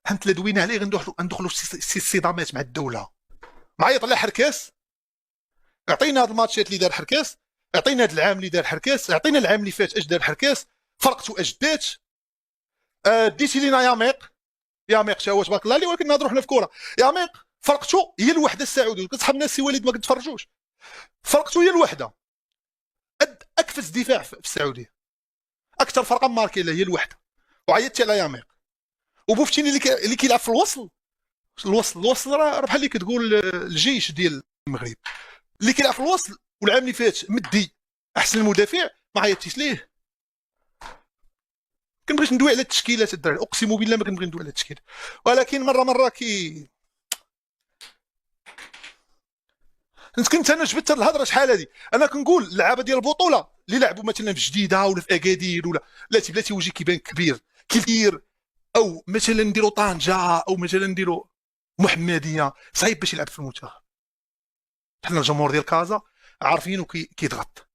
حنت لا دوينا عليه غندخلوا في صدامات مع الدوله. معايا طلع حركاس، عطينا هاد الماتشات اللي دار حركاس، عطينا هاد العام اللي دار حركاس، عطينا العام اللي فات اش دار حركاس، فرقتو اش دات. ديتي لينا ياميق تا هو تبارك الله عليه. ولكن نهضروا حنا في كره، ياميق فرقتو هي الوحده السعوديه. كتصحاب الناس سي وليد ما كتفرجوش، فرقتو هي الوحده اكفس دفاع في السعوديه، اكثر فرقه ماركي هي الوحده. وعيطت على ياميق. وبوفتيني اللي كيلعب في الوسط راه بحال اللي كتقول الجيش ديال المغرب اللي كيلعب في الوسط. والعام اللي فات مدي احسن المدافع، ما عيطتيش ليه. كنبغيش ندوي على التشكيلات الدراري، اقسم بالله ما كنبغي ندوي على التشكيل. ولكن مره كنت انا جبت هاد الهضره شحال هادي. انا كنقول اللعابه ديال البطوله اللي لعبوا مثلا في جديده ولا في اكادير ولا بلاتي وجهي كيبان كبير كثير، او مثلا نديروا طنجه او مثلا نديروا محمديه، صعيب باش يلعب في المنتخب. حنا الجمهور ديال كازا عارفينه كيضغط،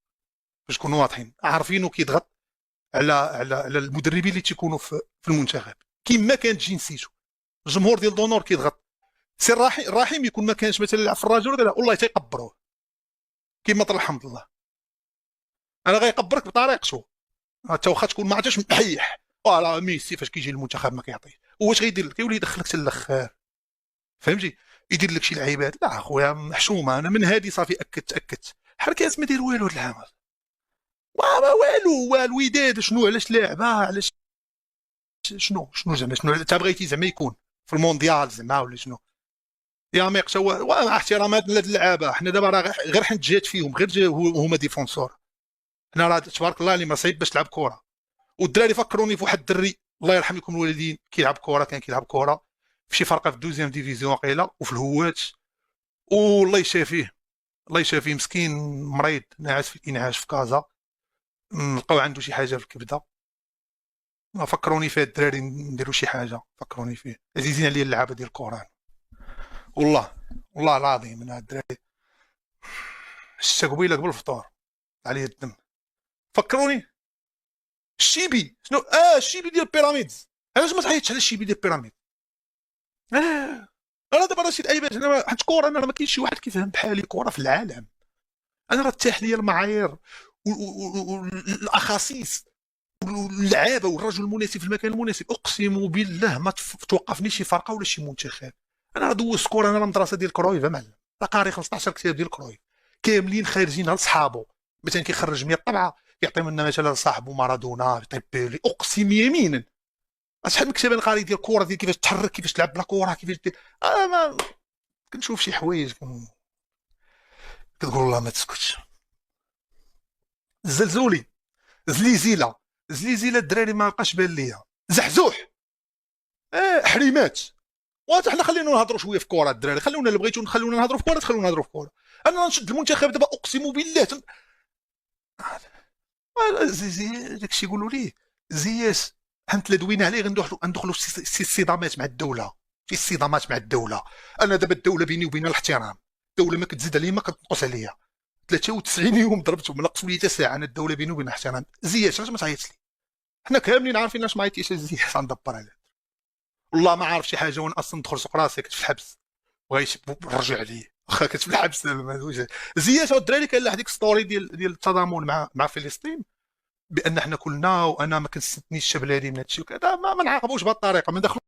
باش نكونوا واضحين، عارفينه كيضغط على المدربين اللي تيكونوا في المنتخب كيما كانت جنسيته. الجمهور ديال دونور كيضغط. سي الرحيم يكون ما كانش مثلا يلعب في الرجل ولا والله تيقبروه كيما طال الحمد لله. انا غيقبرك بطريقته حتى واخا تكون ما عرفتش محيح. فوالا ميسي فاش كيجي للمنتخب ما كيعطيش. واش غيدير لك؟ يولي يدخلك حتى الاخر، فهمتي؟ يدير لك شي لعيبات. لا اخويا محشومه. انا من هذه صافي اكدت حركات ما دير والو هذا العام. والو وداد شنو علاش لاعبه علاش شنو زعما شنو انت بغيتي زعما يكون في المونديال زعما ولا شنو؟ يا ميق هو مع احترامات لهاد اللعابه، حنا دابا راه غير حنا جات فيهم غير هما ديفونسور. حنا راه تبارك الله اللي ما صعيب باش تلعب كره. والدراري فكروني في واحد الدري الله يرحم لكم الوالدين كيلعب كره، كان كيلعب كره في شي فرقه في دوزيام ديفيزيون قيله وفي الهوات، والله يشافيه الله يشافيه مسكين مريض ناعس في الانعاش في كازا. لقاو عنده شي حاجه في الكبده. ما فكروني فيه الدراري نديروا شي حاجه، فكروني فيه. عزيزين عليا اللعابه ديال الكره والله العظيم. انا الدراري شتا قبيله قبل الفطور عليه الدم. فكروني الشيبي شنو الشيبي ديال بيراميدز. علاش ما تعيطش على الشيبي ديال بيراميدز؟ انا دابا راه شي لعيبات. انا حيت كره انا ما كاينش شي واحد كيفهم بحالي كره في العالم. انا راه تاح ليا المعايير والاخاصيص واللعابه والرجل المناسب في المكان المناسب. اقسم بالله ما توقفني شي فرقه ولا شي منتخب. انا راه دوزت كره، انا راه مدرسه ديال كرويف معلم، راه قاري 15 كتاب ديال كرويف كاملين خارجين لصحابو. مثلا كيخرج 100 طبعه يعطي منها مثلا لصاحبو مارادونا، يعطي بيلي. اقسم يمينا شحال من كتاب قاري ديال الكره ديال كيفاش تحرك، كيفاش تلعب بلا كره، كيفاش دير. ما كنشوف شي حوايج كتقول والله ما تسكتش. الزلزولي زليزيله الدراري ما بقاش بان ليا. زحزوح حريمات. وحتى حنا خلينا نهضروا شويه في كره الدراري. خلونا اللي بغيتو خلونا نهضروا في كره، خلونا نهضروا في كره. انا نشد المنتخب دابا اقسم بالله داكشي يقولوا ليه زياس. حنت لا دوينا عليه غندخلوا في صدامات مع الدوله، في صدامات مع الدوله. انا دابا الدوله بيني وبينها الاحترام. الدوله ما كتزيد عليا ما كتنقص عليا. 93 يوم ضربتهم نقصوا لي حتى ساعه. انا الدوله بيني وبينها احترام. زياس علاش ما تعيطش لي؟ حنا كاملين عارفين علاش ما عيطتيش زياس. غندبر عليه والله ما عارف شي حاجه وين اصلا ندخل سوق راسي كنت في الحبس بغيت نرجع عليه واخا كنت في الحبس. زياس الدراري كان له هذيك ستوري ديال التضامن مع فلسطين، بان حنا كلنا وانا ما كنستثنيش الشباب هذه من هادشي وكذا. ما نعاقبوش بهذه الطريقه، ما ندخلوش